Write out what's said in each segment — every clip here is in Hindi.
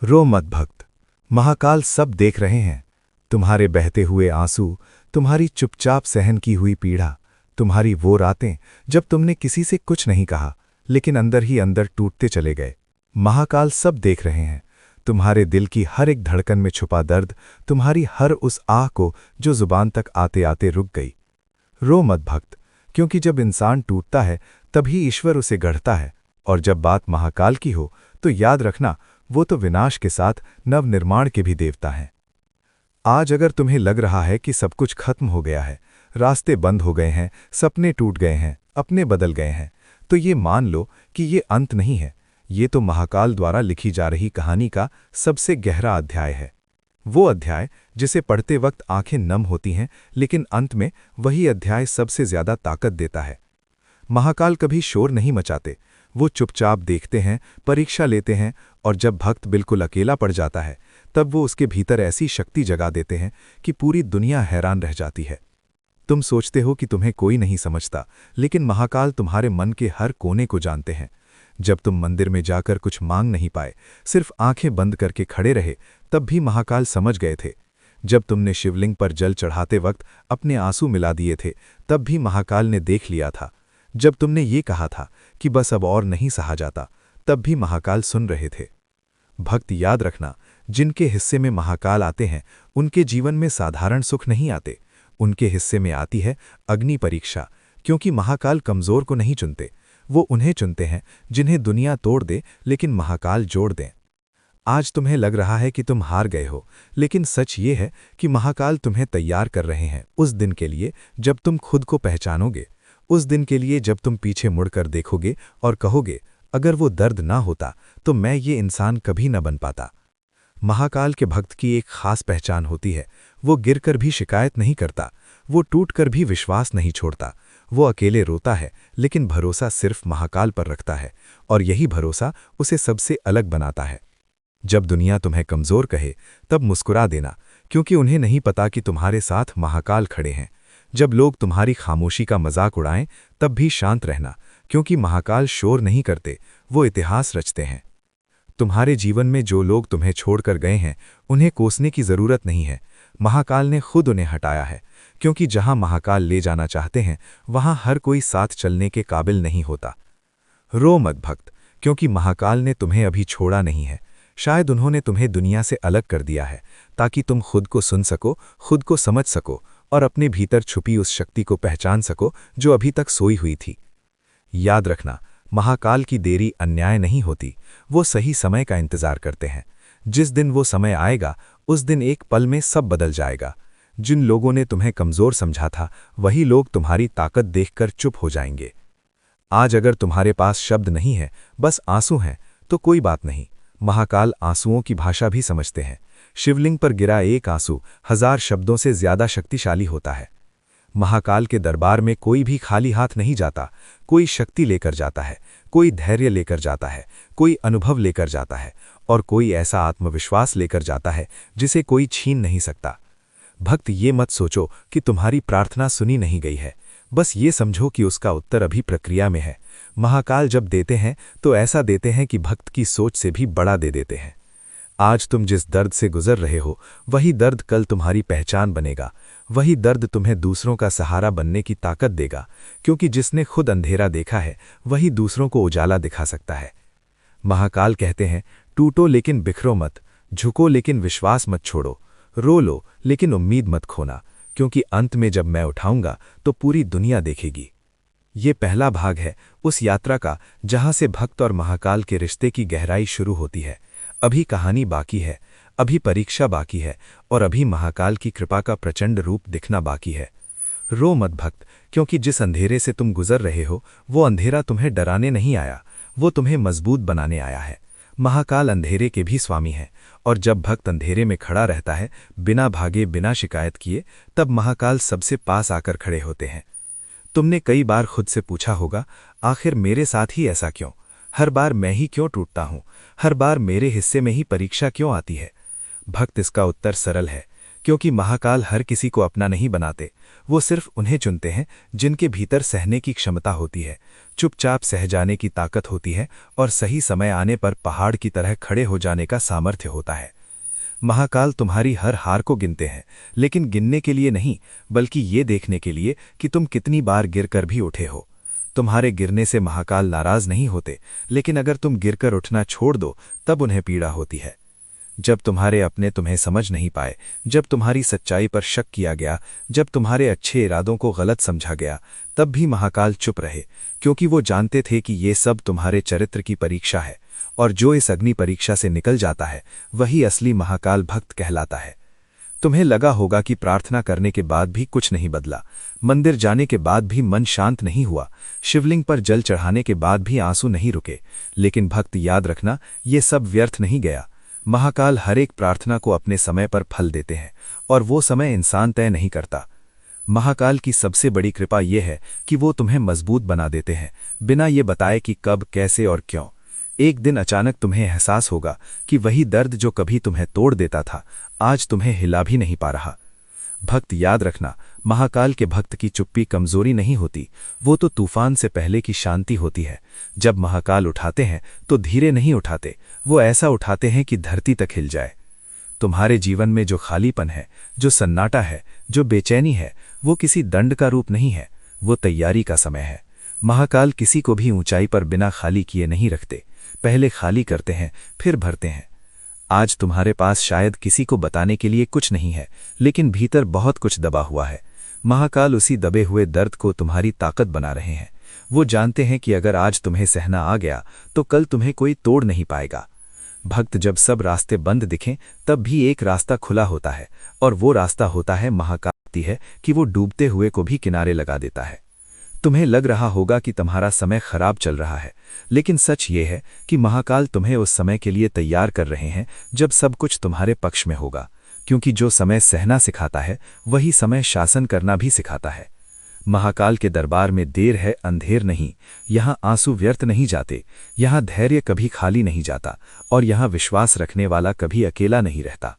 रो मत भक्त। महाकाल सब देख रहे हैं। तुम्हारे बहते हुए आंसू, तुम्हारी चुपचाप सहन की हुई पीड़ा, तुम्हारी वो रातें जब तुमने किसी से कुछ नहीं कहा लेकिन अंदर ही अंदर टूटते चले गए। महाकाल सब देख रहे हैं। तुम्हारे दिल की हर एक धड़कन में छुपा दर्द, तुम्हारी हर उस आह को जो जुबान तक आते आते रुक गई। रो मत भक्त, क्योंकि जब इंसान टूटता है तभी ईश्वर उसे गढ़ता है, और जब बात महाकाल की हो तो याद रखना, वो तो विनाश के साथ नवनिर्माण के भी देवता हैं। आज अगर तुम्हें लग रहा है कि सब कुछ खत्म हो गया है, रास्ते बंद हो गए हैं, सपने टूट गए हैं, अपने बदल गए हैं, तो ये मान लो कि ये अंत नहीं है। ये तो महाकाल द्वारा लिखी जा रही कहानी का सबसे गहरा अध्याय है। वो अध्याय जिसे पढ़ते वक्त आंखें नम होती हैं, लेकिन अंत में वही अध्याय सबसे ज्यादा ताकत देता है। महाकाल कभी शोर नहीं मचाते, वो चुपचाप देखते हैं, परीक्षा लेते हैं, और जब भक्त बिल्कुल अकेला पड़ जाता है तब वो उसके भीतर ऐसी शक्ति जगा देते हैं कि पूरी दुनिया हैरान रह जाती है। तुम सोचते हो कि तुम्हें कोई नहीं समझता, लेकिन महाकाल तुम्हारे मन के हर कोने को जानते हैं। जब तुम मंदिर में जाकर कुछ मांग नहीं पाए, सिर्फ आंखें बंद करके खड़े रहे, तब भी महाकाल समझ गए थे। जब तुमने शिवलिंग पर जल चढ़ाते वक्त अपने आंसू मिला दिए थे, तब भी महाकाल ने देख लिया था। जब तुमने ये कहा था कि बस अब और नहीं सहा जाता, तब भी महाकाल सुन रहे थे। भक्त याद रखना, जिनके हिस्से में महाकाल आते हैं उनके जीवन में साधारण सुख नहीं आते, उनके हिस्से में आती है अग्नि परीक्षा। क्योंकि महाकाल कमजोर को नहीं चुनते, वो उन्हें चुनते हैं जिन्हें दुनिया तोड़ दे लेकिन महाकाल जोड़ दें। आज तुम्हें लग रहा है कि तुम हार गए हो, लेकिन सच ये है कि महाकाल तुम्हें तैयार कर रहे हैं उस दिन के लिए जब तुम खुद को पहचानोगे, उस दिन के लिए जब तुम पीछे मुड़कर देखोगे और कहोगे, अगर वो दर्द ना होता तो मैं ये इंसान कभी न बन पाता। महाकाल के भक्त की एक खास पहचान होती है। वो गिरकर भी शिकायत नहीं करता, वो टूटकर भी विश्वास नहीं छोड़ता। वो अकेले रोता है लेकिन भरोसा सिर्फ महाकाल पर रखता है, और यही भरोसा उसे सबसे अलग बनाता है। जब दुनिया तुम्हें कमजोर कहे तब मुस्कुरा देना, क्योंकि उन्हें नहीं पता कि तुम्हारे साथ महाकाल खड़े हैं। जब लोग तुम्हारी खामोशी का मजाक उड़ाएं तब भी शांत रहना, क्योंकि महाकाल शोर नहीं करते, वो इतिहास रचते हैं। तुम्हारे जीवन में जो लोग तुम्हें छोड़कर गए हैं उन्हें कोसने की जरूरत नहीं है, महाकाल ने खुद उन्हें हटाया है। क्योंकि जहां महाकाल ले जाना चाहते हैं वहां हर कोई साथ चलने के काबिल नहीं होता। रो मत भक्त, क्योंकि महाकाल ने तुम्हें अभी छोड़ा नहीं है। शायद उन्होंने तुम्हें दुनिया से अलग कर दिया है ताकि तुम खुद को सुन सको, खुद को समझ सको, और अपने भीतर छुपी उस शक्ति को पहचान सको जो अभी तक सोई हुई थी। याद रखना, महाकाल की देरी अन्याय नहीं होती, वो सही समय का इंतजार करते हैं। जिस दिन वो समय आएगा उस दिन एक पल में सब बदल जाएगा। जिन लोगों ने तुम्हें कमजोर समझा था वही लोग तुम्हारी ताकत देखकर चुप हो जाएंगे। आज अगर तुम्हारे पास शब्द नहीं है, बस आंसू हैं, तो कोई बात नहीं, महाकाल आंसुओं की भाषा भी समझते हैं। शिवलिंग पर गिरा एक आंसू 1000 शब्दों से ज्यादा शक्तिशाली होता है। महाकाल के दरबार में कोई भी खाली हाथ नहीं जाता, कोई शक्ति लेकर जाता है, कोई धैर्य लेकर जाता है, कोई अनुभव लेकर जाता है, और कोई ऐसा आत्मविश्वास लेकर जाता है जिसे कोई छीन नहीं सकता। भक्त, ये मत सोचो कि तुम्हारी प्रार्थना सुनी नहीं गई है, बस ये समझो कि उसका उत्तर अभी प्रक्रिया में है। महाकाल जब देते हैं तो ऐसा देते हैं कि भक्त की सोच से भी बड़ा दे देते हैं। आज तुम जिस दर्द से गुजर रहे हो वही दर्द कल तुम्हारी पहचान बनेगा, वही दर्द तुम्हें दूसरों का सहारा बनने की ताकत देगा। क्योंकि जिसने खुद अंधेरा देखा है वही दूसरों को उजाला दिखा सकता है। महाकाल कहते हैं, टूटो लेकिन बिखरो मत, झुको लेकिन विश्वास मत छोड़ो, रो लो लेकिन उम्मीद मत खोना, क्योंकि अंत में जब मैं उठाऊंगा तो पूरी दुनिया देखेगी। ये पहला भाग है उस यात्रा का जहां से भक्त और महाकाल के रिश्ते की गहराई शुरू होती है। अभी कहानी बाकी है, अभी परीक्षा बाकी है, और अभी महाकाल की कृपा का प्रचंड रूप दिखना बाकी है। रो मत भक्त, क्योंकि जिस अंधेरे से तुम गुजर रहे हो वो अंधेरा तुम्हें डराने नहीं आया, वो तुम्हें मजबूत बनाने आया है। महाकाल अंधेरे के भी स्वामी हैं, और जब भक्त अंधेरे में खड़ा रहता है बिना भागे बिना शिकायत किए, तब महाकाल सबसे पास आकर खड़े होते हैं। तुमने कई बार खुद से पूछा होगा, आखिर मेरे साथ ही ऐसा क्यों? हर बार मैं ही क्यों टूटता हूं? हर बार मेरे हिस्से में ही परीक्षा क्यों आती है? भक्त, इसका उत्तर सरल है, क्योंकि महाकाल हर किसी को अपना नहीं बनाते, वो सिर्फ उन्हें चुनते हैं जिनके भीतर सहने की क्षमता होती है, चुपचाप सह जाने की ताकत होती है और सही समय आने पर पहाड़ की तरह खड़े हो जाने का सामर्थ्य होता है। महाकाल तुम्हारी हर हार को गिनते हैं, लेकिन गिनने के लिए नहीं, बल्कि ये देखने के लिए कि तुम कितनी बार गिरकर भी उठे हो। तुम्हारे गिरने से महाकाल नाराज नहीं होते, लेकिन अगर तुम गिरकर उठना छोड़ दो तब उन्हें पीड़ा होती है। जब तुम्हारे अपने तुम्हें समझ नहीं पाए, जब तुम्हारी सच्चाई पर शक किया गया, जब तुम्हारे अच्छे इरादों को गलत समझा गया, तब भी महाकाल चुप रहे, क्योंकि वो जानते थे कि ये सब तुम्हारे चरित्र की परीक्षा है, और जो इस अग्नि परीक्षा से निकल जाता है वही असली महाकाल भक्त कहलाता है। तुम्हें लगा होगा कि प्रार्थना करने के बाद भी कुछ नहीं बदला, मंदिर जाने के बाद भी मन शांत नहीं हुआ, शिवलिंग पर जल चढ़ाने के बाद भी आंसू नहीं रुके, लेकिन भक्त याद रखना, ये सब व्यर्थ नहीं गया। महाकाल हर एक प्रार्थना को अपने समय पर फल देते हैं, और वो समय इंसान तय नहीं करता। महाकाल की सबसे बड़ी कृपा यह है कि वो तुम्हें मजबूत बना देते हैं, बिना ये बताए कि कब, कैसे और क्यों। एक दिन अचानक तुम्हें एहसास होगा कि वही दर्द जो कभी तुम्हें तोड़ देता था, आज तुम्हें हिला भी नहीं पा रहा। भक्त याद रखना, महाकाल के भक्त की चुप्पी कमजोरी नहीं होती, वो तो तूफान से पहले की शांति होती है। जब महाकाल उठाते हैं तो धीरे नहीं उठाते, वो ऐसा उठाते हैं कि धरती तक हिल जाए। तुम्हारे जीवन में जो खालीपन है, जो सन्नाटा है, जो बेचैनी है, वो किसी दंड का रूप नहीं है, वो तैयारी का समय है। महाकाल किसी को भी ऊंचाई पर बिना खाली किए नहीं रखते, पहले खाली करते हैं फिर भरते हैं। आज तुम्हारे पास शायद किसी को बताने के लिए कुछ नहीं है, लेकिन भीतर बहुत कुछ दबा हुआ है। महाकाल उसी दबे हुए दर्द को तुम्हारी ताकत बना रहे हैं। वो जानते हैं कि अगर आज तुम्हें सहना आ गया तो कल तुम्हें कोई तोड़ नहीं पाएगा। भक्त जब सब रास्ते बंद दिखें तब भी एक रास्ता खुला होता है, और वो रास्ता होता है महाकाल है कि वो डूबते हुए को भी किनारे लगा देता है। तुम्हें लग रहा होगा कि तुम्हारा समय खराब चल रहा है, लेकिन सच ये है कि महाकाल तुम्हें उस समय के लिए तैयार कर रहे हैं जब सब कुछ तुम्हारे पक्ष में होगा, क्योंकि जो समय सहना सिखाता है वही समय शासन करना भी सिखाता है। महाकाल के दरबार में देर है अंधेर नहीं, यहाँ आंसू व्यर्थ नहीं जाते, यहाँ धैर्य कभी खाली नहीं जाता, और यहाँ विश्वास रखने वाला कभी अकेला नहीं रहता।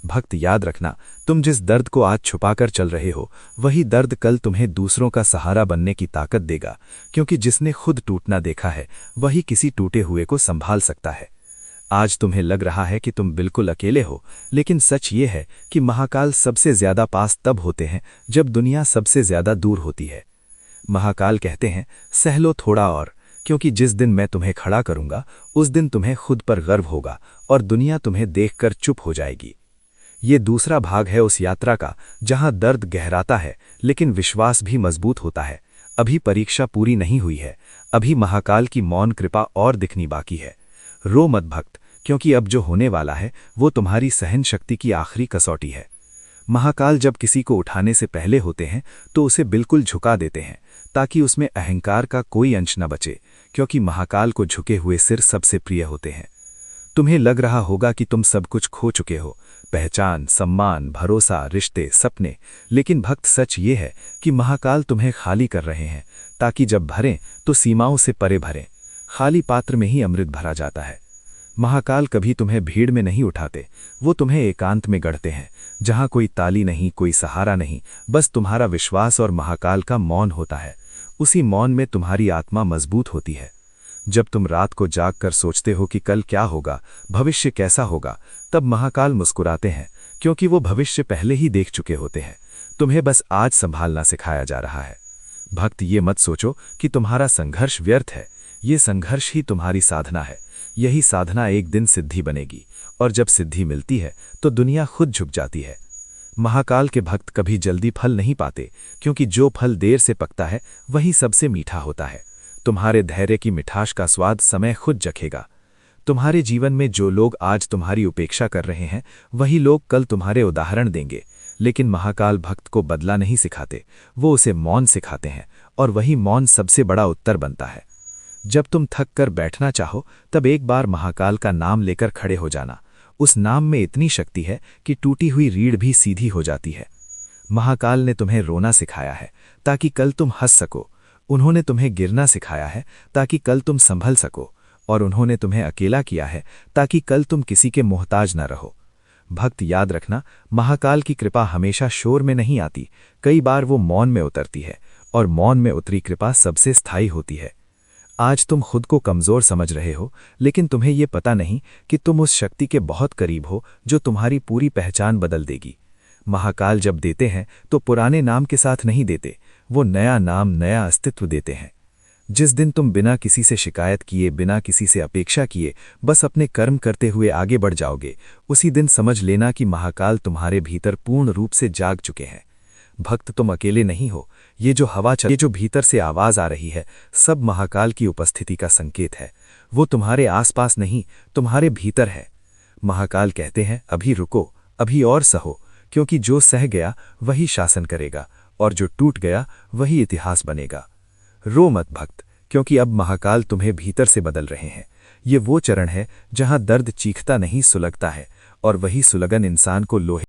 भक्त याद रखना, तुम जिस दर्द को आज छुपाकर चल रहे हो वही दर्द कल तुम्हें दूसरों का सहारा बनने की ताकत देगा, क्योंकि जिसने खुद टूटना देखा है वही किसी टूटे हुए को संभाल सकता है। आज तुम्हें लग रहा है कि तुम बिल्कुल अकेले हो, लेकिन सच ये है कि महाकाल सबसे ज्यादा पास तब होते हैं जब दुनिया सबसे ज्यादा दूर होती है। महाकाल कहते हैं, सह लो थोड़ा और, क्योंकि जिस दिन मैं तुम्हें खड़ा करूंगा उस दिन तुम्हें खुद पर गर्व होगा और दुनिया तुम्हें देखकर चुप हो जाएगी। ये दूसरा भाग है उस यात्रा का जहां दर्द गहराता है लेकिन विश्वास भी मजबूत होता है। अभी परीक्षा पूरी नहीं हुई है, अभी महाकाल की मौन कृपा और दिखनी बाकी है। रो मत भक्त, क्योंकि अब जो होने वाला है वो तुम्हारी सहन शक्ति की आखिरी कसौटी है। महाकाल जब किसी को उठाने से पहले होते हैं तो उसे बिल्कुल झुका देते हैं, ताकि उसमें अहंकार का कोई अंश न बचे, क्योंकि महाकाल को झुके हुए सिर सबसे प्रिय होते हैं। तुम्हें लग रहा होगा कि तुम सब कुछ खो चुके हो, पहचान, सम्मान, भरोसा, रिश्ते, सपने, लेकिन भक्त सच ये है कि महाकाल तुम्हें खाली कर रहे हैं, ताकि जब भरें तो सीमाओं से परे भरें। खाली पात्र में ही अमृत भरा जाता है। महाकाल कभी तुम्हें भीड़ में नहीं उठाते, वो तुम्हें एकांत में गढ़ते हैं, जहां कोई ताली नहीं, कोई सहारा नहीं, बस तुम्हारा विश्वास और महाकाल का मौन होता है। उसी मौन में तुम्हारी आत्मा मजबूत होती है। जब तुम रात को जागकर सोचते हो कि कल क्या होगा, भविष्य कैसा होगा, तब महाकाल मुस्कुराते हैं, क्योंकि वो भविष्य पहले ही देख चुके होते हैं। तुम्हें बस आज संभालना सिखाया जा रहा है। भक्त ये मत सोचो कि तुम्हारा संघर्ष व्यर्थ है, ये संघर्ष ही तुम्हारी साधना है। यही साधना एक दिन सिद्धि बनेगी, और जब सिद्धि मिलती है तो दुनिया खुद झुक जाती है। महाकाल के भक्त कभी जल्दी फल नहीं पाते, क्योंकि जो फल देर से पकता है वही सबसे मीठा होता है। तुम्हारे धैर्य की मिठास का स्वाद समय खुद चखेगा। तुम्हारे जीवन में जो लोग आज तुम्हारी उपेक्षा कर रहे हैं वही लोग कल तुम्हारे उदाहरण देंगे, लेकिन महाकाल भक्त को बदला नहीं सिखाते, वो उसे मौन सिखाते हैं, और वही मौन सबसे बड़ा उत्तर बनता है। जब तुम थक कर बैठना चाहो तब एक बार महाकाल का नाम लेकर खड़े हो जाना। उस नाम में इतनी शक्ति है कि टूटी हुई रीढ़ भी सीधी हो जाती है। महाकाल ने तुम्हें रोना सिखाया है ताकि कल तुम हंस सको, उन्होंने तुम्हें गिरना सिखाया है ताकि कल तुम संभल सको, और उन्होंने तुम्हें अकेला किया है ताकि कल तुम किसी के मोहताज न रहो। भक्त याद रखना, महाकाल की कृपा हमेशा शोर में नहीं आती, कई बार वो मौन में उतरती है, और मौन में उतरी कृपा सबसे स्थायी होती है। आज तुम खुद को कमजोर समझ रहे हो, लेकिन तुम्हें ये पता नहीं कि तुम उस शक्ति के बहुत करीब हो जो तुम्हारी पूरी पहचान बदल देगी। महाकाल जब देते हैं तो पुराने नाम के साथ नहीं देते, वो नया नाम, नया अस्तित्व देते हैं। जिस दिन तुम बिना किसी से शिकायत किए, बिना किसी से अपेक्षा किए, बस अपने कर्म करते हुए आगे बढ़ जाओगे, उसी दिन समझ लेना कि महाकाल तुम्हारे भीतर पूर्ण रूप से जाग चुके हैं। भक्त, तुम अकेले नहीं हो। ये जो हवा चल, ये जो भीतर से आवाज आ रही है, सब महाकाल की उपस्थिति का संकेत है। वो तुम्हारे आसपास नहीं, तुम्हारे भीतर है। महाकाल कहते हैं, अभी रुको, अभी और सहो, क्योंकि जो सह गया वही शासन करेगा, और जो टूट गया वही इतिहास बनेगा। रो मत भक्त, क्योंकि अब महाकाल तुम्हें भीतर से बदल रहे हैं। ये वो चरण है जहां दर्द चीखता नहीं, सुलगता है, और वही सुलगन इंसान को लोहे